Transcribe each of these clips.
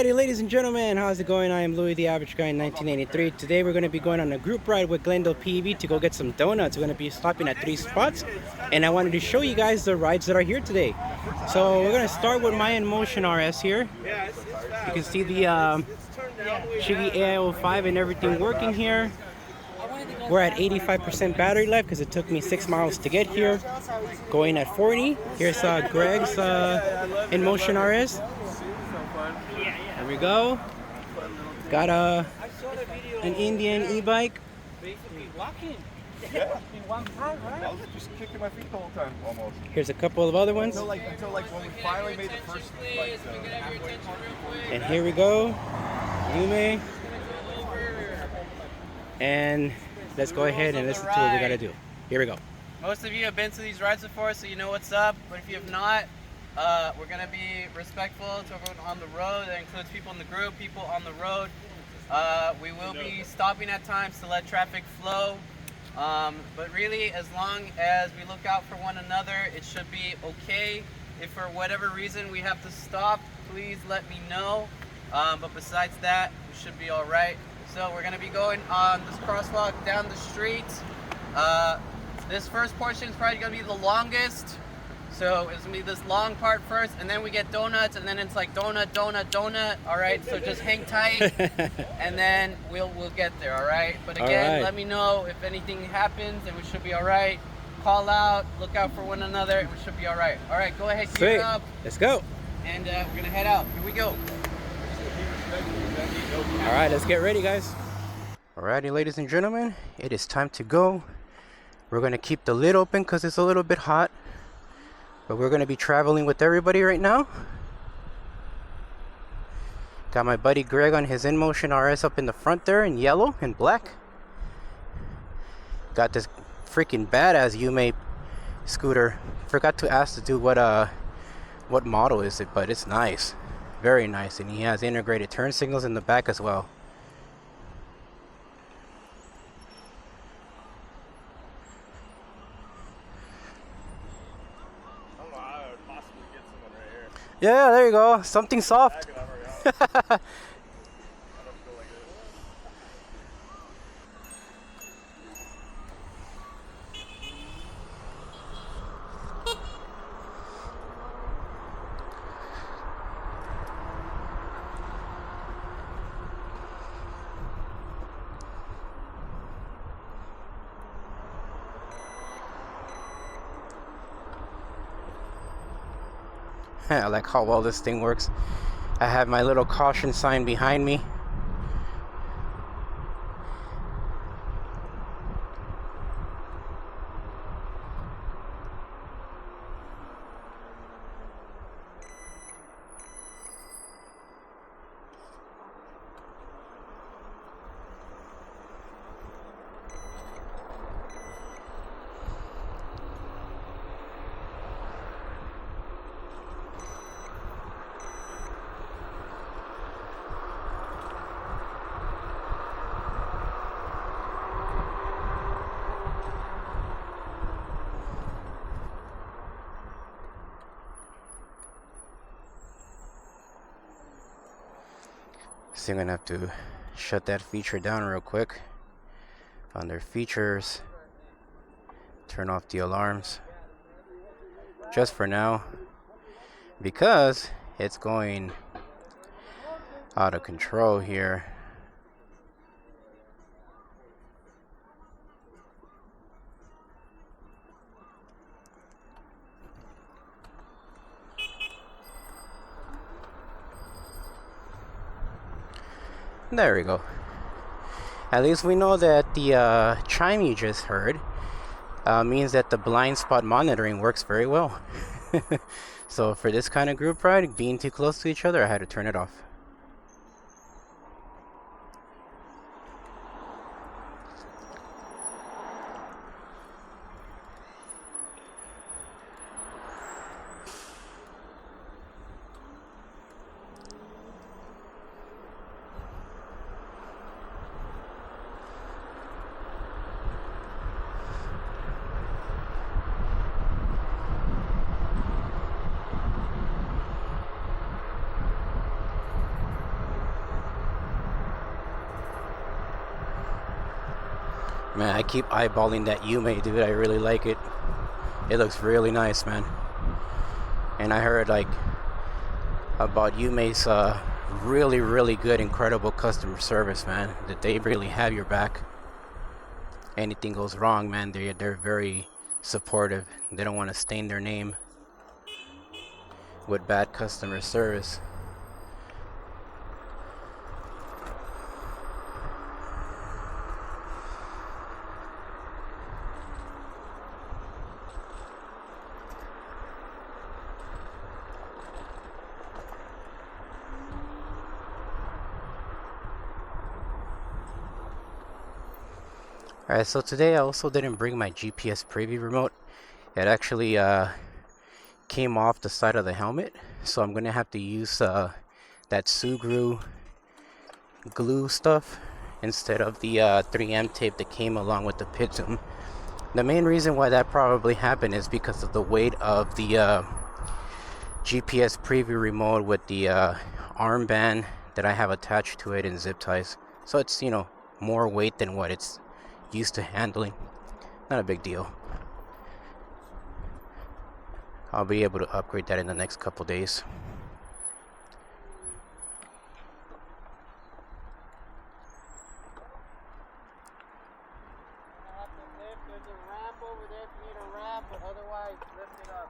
Alrighty, ladies and gentlemen, how's it going? I am Louis, the average guy in 1983. Today we're going to be going on a group ride with Glendale PEV to go get some donuts. We're going to be stopping at 3 spots, and I wanted to show you guys the rides that are here today. So we're going to start with my InMotion RS here. You can see the Chiggy AI05 and everything working here. We're at 85% battery life because it took me 6 miles to get here. Going at 40. Here's Greg's InMotion RS. There we go. Got an Indian e-bike. Basically walking. Yeah. In one front, right? I was just kicking my feet the whole time, almost. Here's a couple of other ones. Until like when we finally made the first, And here we go. Yume. And let's go ahead and listen to what we gotta do. Here we go. Most of you have been to these rides before, so you know what's up. But if you have not, we're gonna be respectful to everyone on the road. That includes people in the group, people on the road. We will be stopping at times to let traffic flow. But really, as long as we look out for one another, it should be okay. If for whatever reason we have to stop, please let me know. But besides that, we should be all right. So we're gonna be going on this crosswalk down the street. This first portion is probably gonna be the longest. So it's gonna be this long part first, and then we get donuts, and then it's like donut, donut, donut. All right, so just hang tight, and then we'll get there. All right. But again, let me know if anything happens, and we should be all right. Call out, look out for one another, and we should be all right. All right, go ahead, gear up. Let's go. And we're gonna head out. Here we go. All right, let's get ready, guys. Alrighty, ladies and gentlemen, it is time to go. We're gonna keep the lid open because it's a little bit hot. But we're going to be traveling with everybody right now. Got my buddy Greg on his InMotion RS up in the front there in yellow and black. Got this freaking badass Yume scooter. Forgot to ask the dude what model is it, but it's nice. Very nice, and he has integrated turn signals in the back as well. Yeah, there you go. Something soft. I like how well this thing works. I have my little caution sign behind me. So I'm gonna have to shut that feature down real quick. Under features, turn off the alarms just for now because it's going out of control here. There we go. At least we know that the chime you just heard means that the blind spot monitoring works very well. So for this kind of group ride, being too close to each other, I had to turn it off. Man, I keep eyeballing that Yume, dude. I really like it. It looks really nice, man. And I heard like about Yume's really good, incredible customer service, man. That they really have your back. Anything goes wrong, man, they're very supportive. They don't want to stain their name with bad customer service. Alright, so today I also didn't bring my GPS preview remote. It actually came off the side of the helmet, so I'm gonna have to use that Sugru glue stuff instead of the 3M tape that came along with the Pigeon. The main reason why that probably happened is because of the weight of the GPS preview remote with the armband that I have attached to it in zip ties. So it's, you know, more weight than what it's used to handling. Not a big deal. I'll be able to upgrade that in the next couple days. There's a ramp over there if you need a ramp, but otherwise lift it up.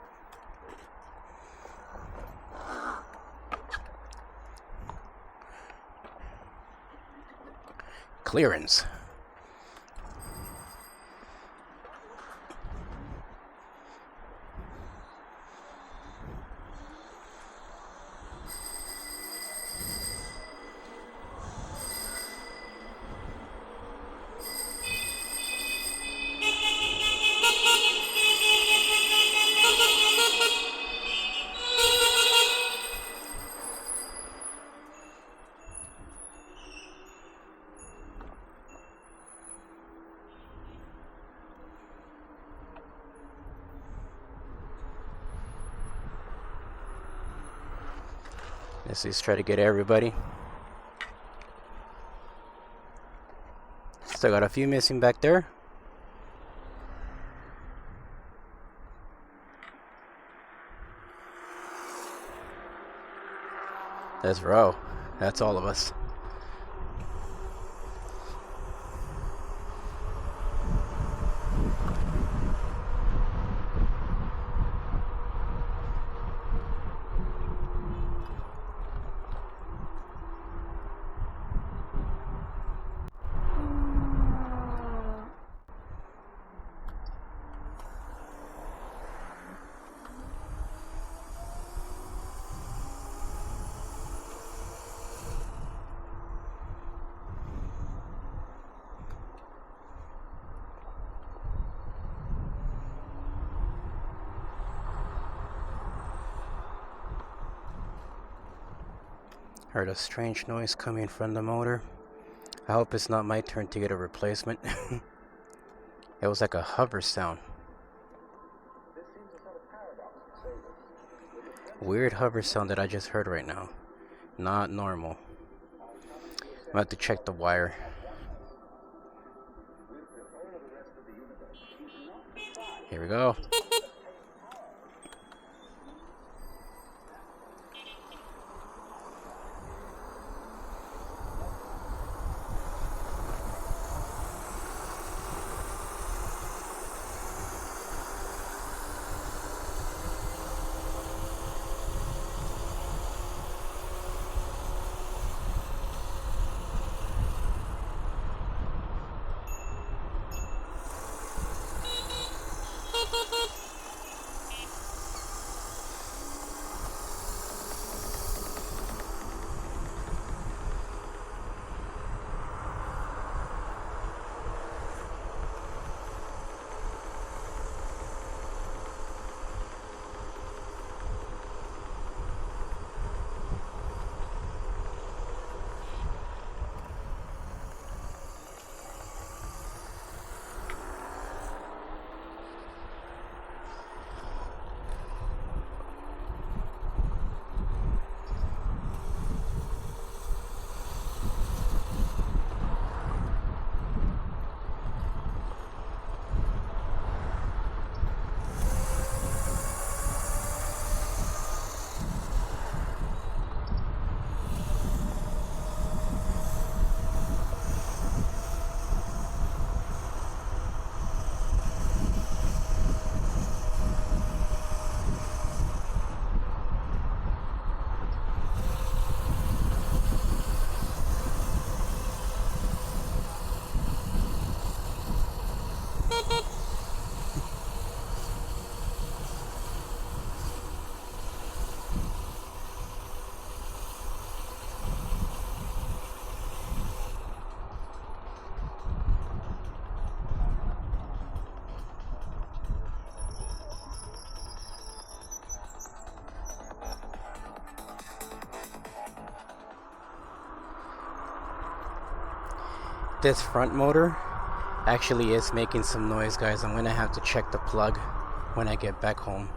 Clearance. Let's just try to get everybody. Still got a few missing back there. That's row. That's all of us. Heard a strange noise coming from the motor. I hope it's not my turn to get a replacement. It was like a hover sound. Weird hover sound that I just heard right now. Not normal. I'm about to check the wire. Here we go. This front motor actually is making some noise, guys. I'm gonna have to check the plug when I get back home.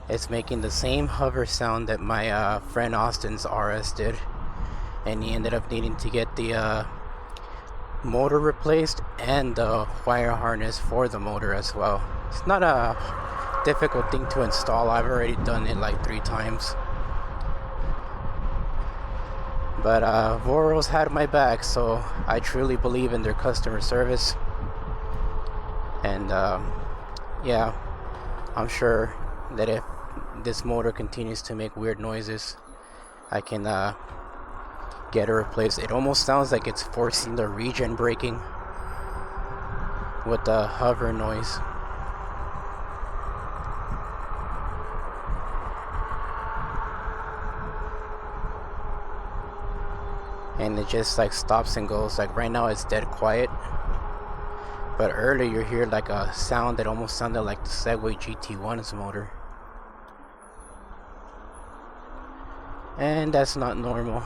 It's making the same hover sound that my friend Austin's RS did, and he ended up needing to get the motor replaced and the wire harness for the motor as well. It's not a difficult thing to install. I've already done it like 3 times. But Voro's had my back, so I truly believe in their customer service. And yeah, I'm sure that if this motor continues to make weird noises, I can get it replaced. It almost sounds like it's forcing the regen braking with the hover noise. And it just like stops and goes. Like right now it's dead quiet, but earlier you hear like a sound that almost sounded like the Segway GT1's motor, and that's not normal.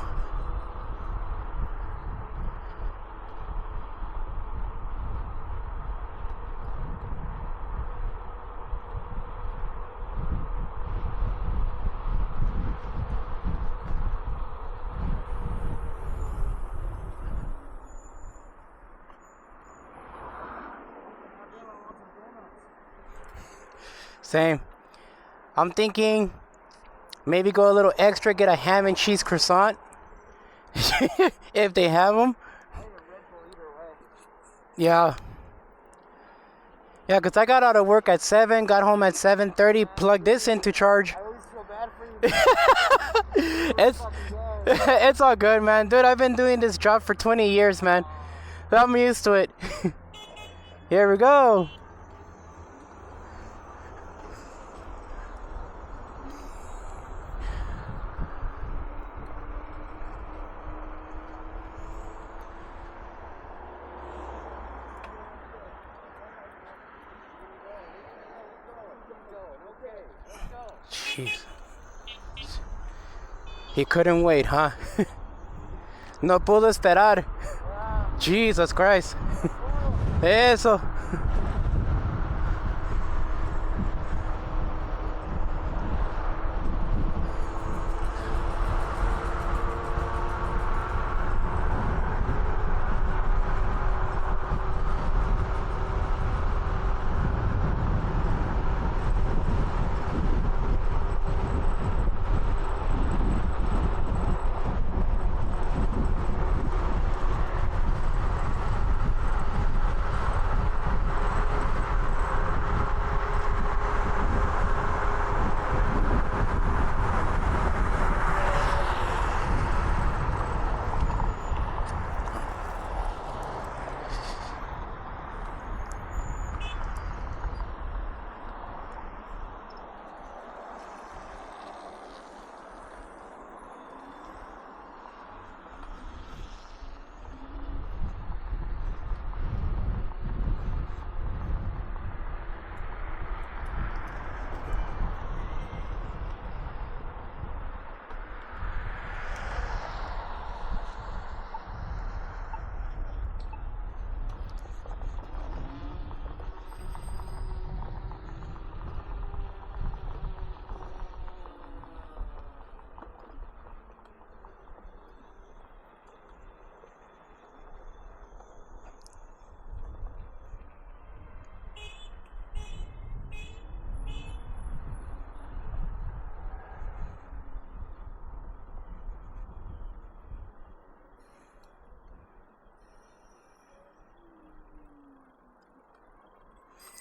Same. I'm thinking maybe go a little extra, get a ham and cheese croissant if they have them. Yeah. Yeah, because I got out of work at 7, got home at 7:30, plugged this in to charge. I always feel bad for you. It's it's all good, man. Dude, I've been doing this job for 20 years, man. I'm used to it. Here we go. Jeez. He couldn't wait, huh? No pudo esperar. Jesus Christ. Eso.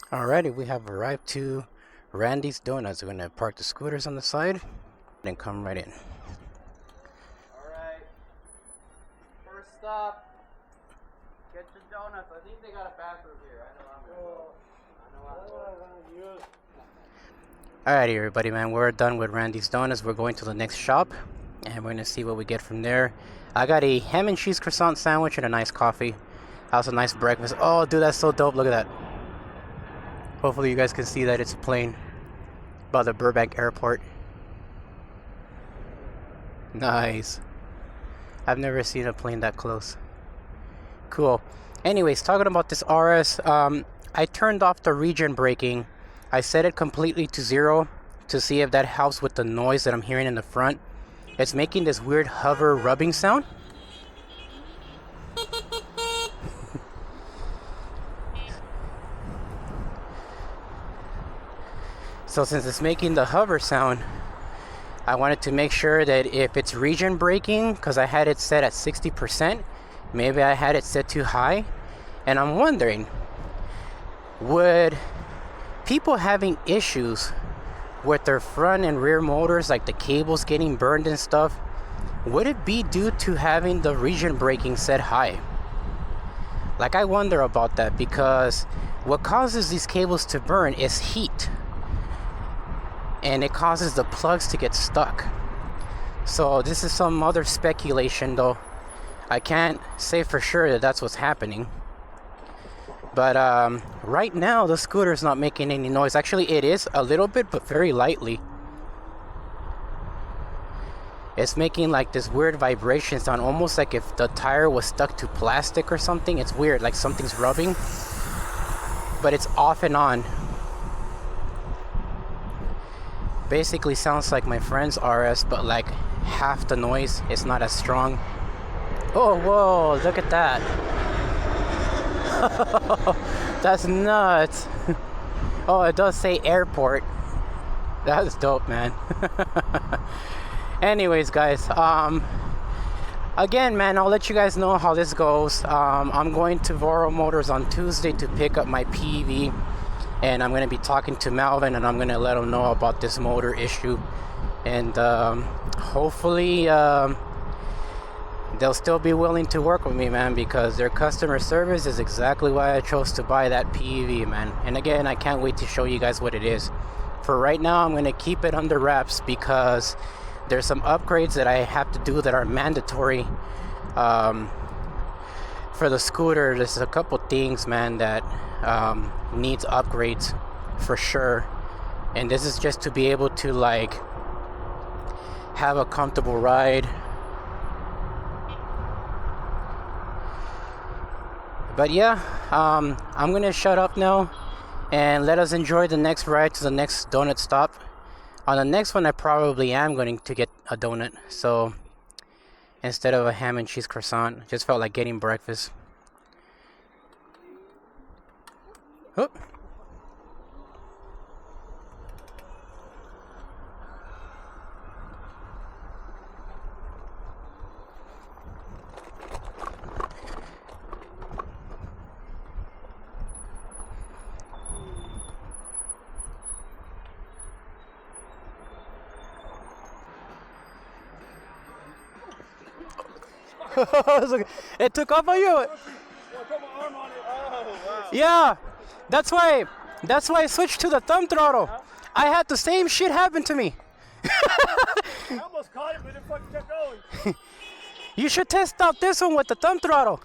Alrighty, we have arrived to Randy's Donuts. We're gonna park the scooters on the side and come right in. Alright. First stop. Get your donuts. I think they got a bathroom here. I know I'm gonna go. Alrighty, everybody, man. We're done with Randy's Donuts. We're going to the next shop, and we're gonna see what we get from there. I got a ham and cheese croissant sandwich and a nice coffee. That was a nice breakfast. Oh, dude, that's so dope. Look at that. Hopefully you guys can see that it's a plane by the Burbank airport. Nice. I've never seen a plane that close. Cool. Anyways, talking about this RS, I turned off the regen braking. I set it completely to 0 to see if that helps with the noise that I'm hearing in the front. It's making this weird hover rubbing sound. So since it's making the hover sound, I wanted to make sure that if it's regen braking, because I had it set at 60%, maybe I had it set too high. And I'm wondering, would people having issues with their front and rear motors, like the cables getting burned and stuff, would it be due to having the regen braking set high? Like, I wonder about that, because what causes these cables to burn is heat, and it causes the plugs to get stuck. So this is some other speculation, though I can't say for sure that that's what's happening. But right now the scooter is not making any noise. Actually, it is a little bit, but very lightly. It's making like this weird vibration sound, almost like if the tire was stuck to plastic or something. It's weird, like something's rubbing, but it's off and on. Basically sounds like my friend's RS, but like half the noise. It's not as strong. Oh, whoa, look at that. That's nuts. Oh, it does say airport. That's dope, man. Anyways, guys, again, man, I'll let you guys know how this goes. I'm going to Voro Motors on Tuesday to pick up my PEV, and I'm going to be talking to Melvin, and I'm going to let him know about this motor issue, and hopefully they'll still be willing to work with me, man, because their customer service is exactly why I chose to buy that PEV, man. And again, I can't wait to show you guys what it is. For right now, I'm going to keep it under wraps because there's some upgrades that I have to do that are mandatory for the scooter. There's a couple things, man, that needs upgrades for sure. And this is just to be able to like have a comfortable ride. But yeah, I'm gonna shut up now and let us enjoy the next ride to the next donut stop. On the next one, I probably am going to get a donut. So instead of a ham and cheese croissant, just felt like getting breakfast. Oh. It took off on you. Yeah, that's why I switched to the thumb throttle. I had the same shit happen to me. I almost caught it, but it fucking kept going. You should test out this one with the thumb throttle.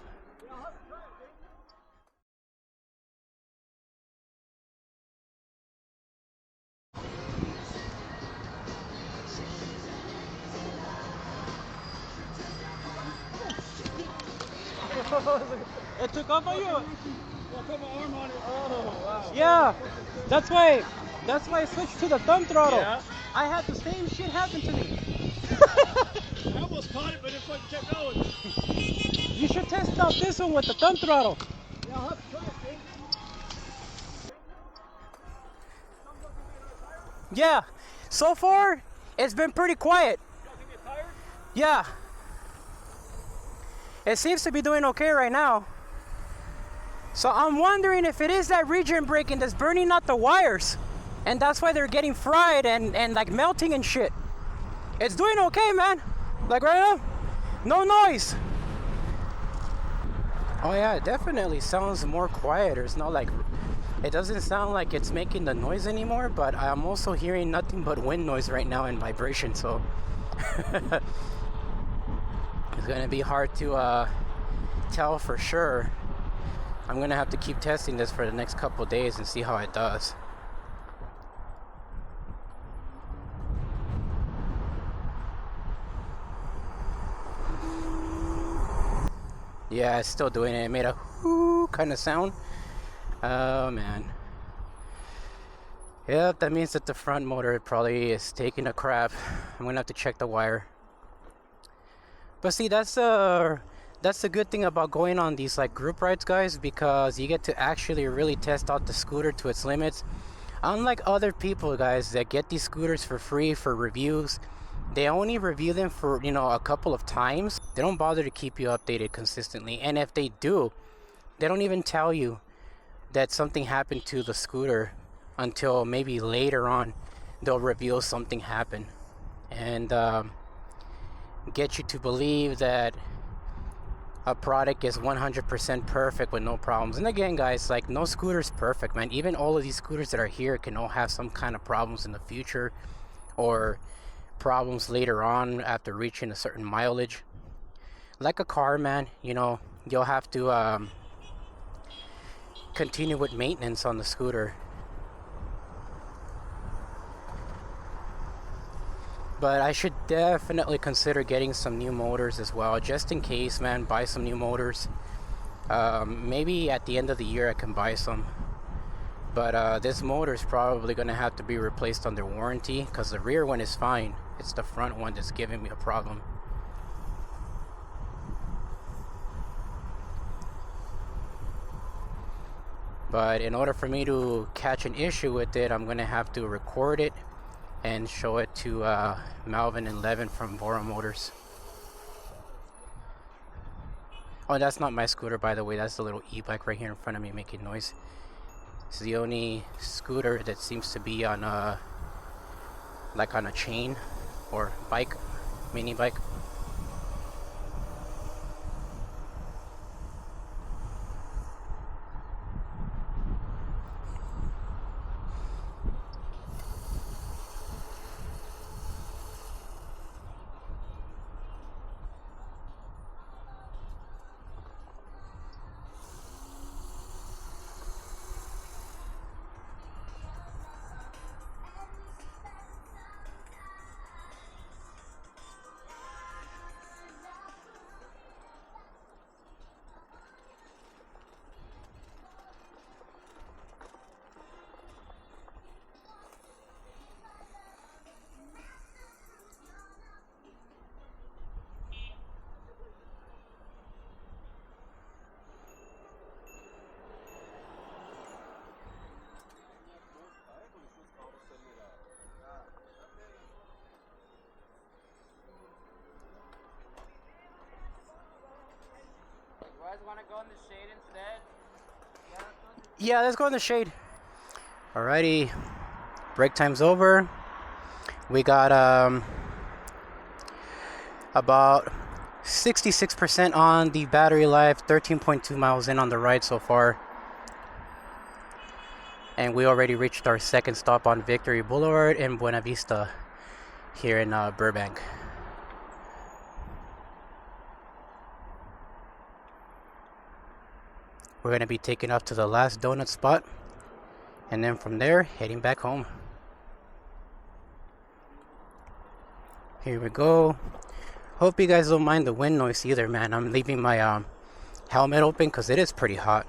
It took off on you. I put my arm on it. Oh, wow. Yeah, that's why I switched to the thumb throttle. Yeah. I had the same shit happen to me. I almost caught it, but it fucking kept going. You should test out this one with the thumb throttle. Yeah, I'll have to try it, dude. Yeah, so far it's been pretty quiet. You guys gonna get tired? Yeah. It seems to be doing okay right now. So I'm wondering if it is that regen braking that's burning out the wires, and that's why they're getting fried and like melting and shit. It's doing okay, man. Like right now, no noise. Oh yeah, it definitely sounds more quieter. It's not like, it doesn't sound like it's making the noise anymore, but I'm also hearing nothing but wind noise right now and vibration, so it's gonna be hard to tell for sure. I'm gonna have to keep testing this for the next couple days and see how it does. Yeah, it's still doing it. It made a whoo kind of sound. Oh man. Yep, that means that the front motor probably is taking a crap. I'm gonna have to check the wire. But see, that's the good thing about going on these like group rides, guys, because you get to actually really test out the scooter to its limits. Unlike other people, guys, that get these scooters for free for reviews, they only review them for, you know, a couple of times. They don't bother to keep you updated consistently. And if they do, they don't even tell you that something happened to the scooter until maybe later on they'll reveal something happened and get you to believe that a product is 100% perfect with no problems. And again, guys, like, no scooter is perfect, man. Even all of these scooters that are here can all have some kind of problems in the future, or problems later on after reaching a certain mileage. Like a car, man, you know, you'll have to continue with maintenance on the scooter. But I should definitely consider getting some new motors as well, just in case, man. Buy some new motors. Maybe at the end of the year I can buy some. But this motor is probably going to have to be replaced under warranty, because the rear one is fine. It's the front one that's giving me a problem. But in order for me to catch an issue with it, I'm going to have to record it and show it to Malvin and Levin from Bora Motors. Oh, that's not my scooter, by the way. That's the little e-bike right here in front of me making noise. It's the only scooter that seems to be on a, like on a chain or bike, mini bike. You guys want to go in the shade instead? Yeah, let's go in the shade. Alrighty, break time's over. We got about 66% on the battery life, 13.2 miles in on the ride so far. And we already reached our second stop on Victory Boulevard in Buena Vista here in Burbank. We're going to be taking off to the last donut spot, and then from there heading back home. Here we go. Hope you guys don't mind the wind noise either, man. I'm leaving my helmet open because it is pretty hot.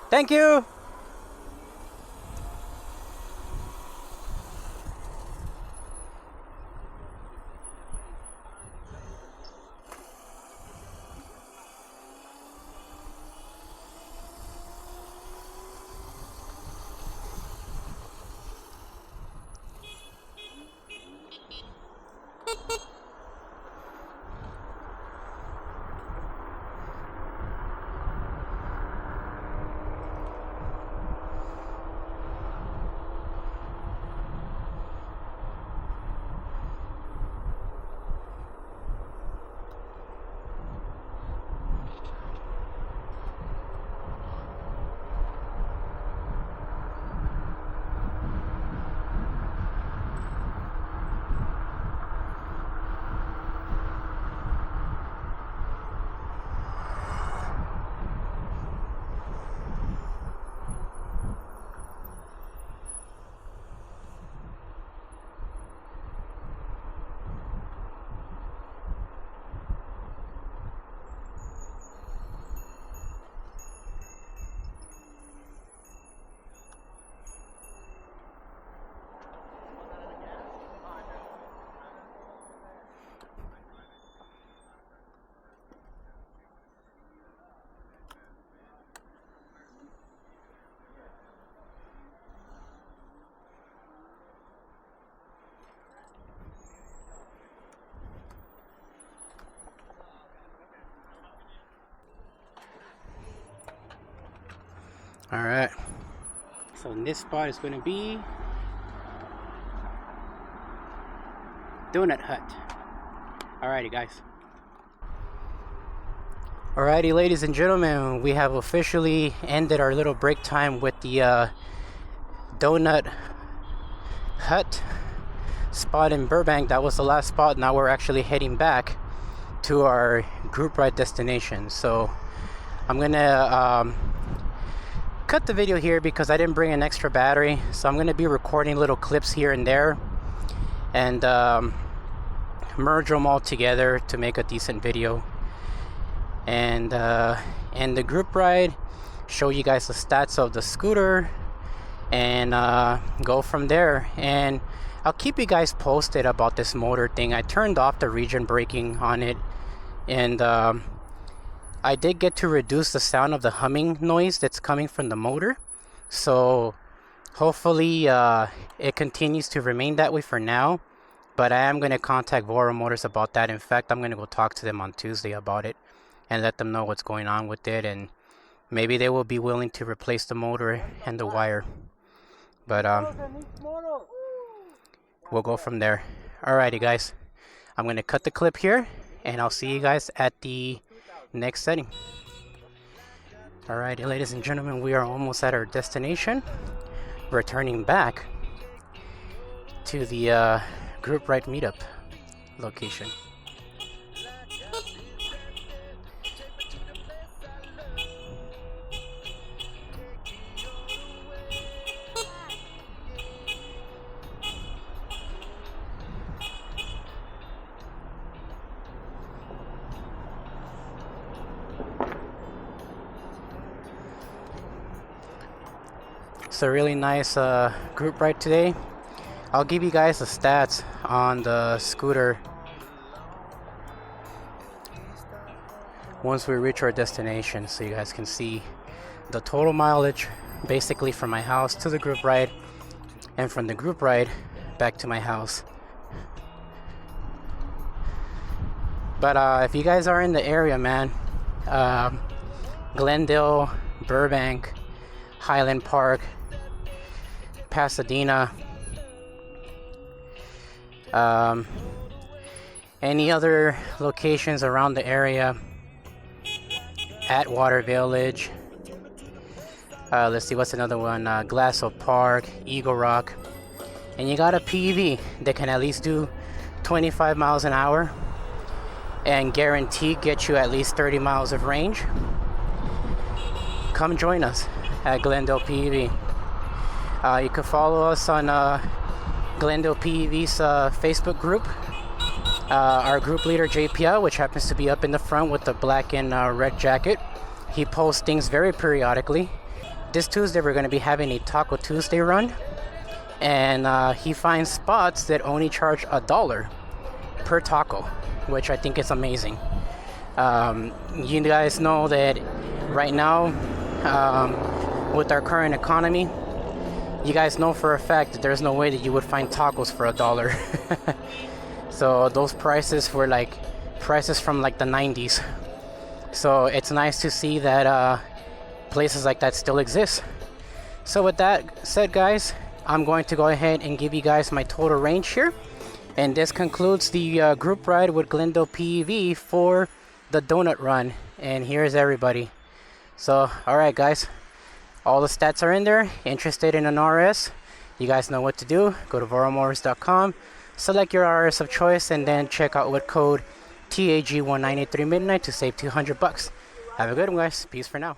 Thank you. All right. So this spot is going to be Donut Hut. Alrighty, guys. Alrighty, ladies and gentlemen, we have officially ended our little break time with the Donut Hut spot in Burbank. That was the last spot. Now we're actually heading back to our group ride destination. So I'm gonna cut the video here because I didn't bring an extra battery. So I'm gonna be recording little clips here and there and merge them all together to make a decent video. And the group ride, show you guys the stats of the scooter, and go from there. And I'll keep you guys posted about this motor thing. I turned off the region braking on it, and I did get to reduce the sound of the humming noise that's coming from the motor. So hopefully it continues to remain that way for now. But I am going to contact Voro Motors about that. In fact, I'm going to go talk to them on Tuesday about it and let them know what's going on with it, and maybe they will be willing to replace the motor and the wire. But we'll go from there. Alrighty, guys, I'm gonna cut the clip here, and I'll see you guys at the next setting. Alrighty, ladies and gentlemen, we are almost at our destination, returning back to the group ride meetup location. It's a really nice group ride today. I'll give you guys the stats on the scooter once we reach our destination, so you guys can see the total mileage basically from my house to the group ride, and from the group ride back to my house. But if you guys are in the area, man, Glendale, Burbank, Highland Park, Pasadena, any other locations around the area, Atwater Village, let's see, what's another one, Glassell Park, Eagle Rock, and you got a PEV that can at least do 25 miles an hour and guaranteed get you at least 30 miles of range, come join us at Glendale PEV. You can follow us on Glendale PEV's Facebook group. Our group leader JPL, which happens to be up in the front with the black and red jacket, he posts things very periodically. This Tuesday we're going to be having a Taco Tuesday run, and he finds spots that only charge $1 per taco, which I think is amazing. You guys know that right now, with our current economy, you guys know for a fact that there's no way that you would find tacos for $1. So those prices were like prices from like the 90s. So it's nice to see that places like that still exist. So with that said, guys, I'm going to go ahead and give you guys my total range here. And this concludes the group ride with Glendale PEV for the donut run. And here's everybody. So, alright, guys. All the stats are in there. Interested in an RS? You guys know what to do. Go to voromotors.com, select your RS of choice, and then check out with code TAG193midnight to save $200. Have a good one, guys. Peace for now.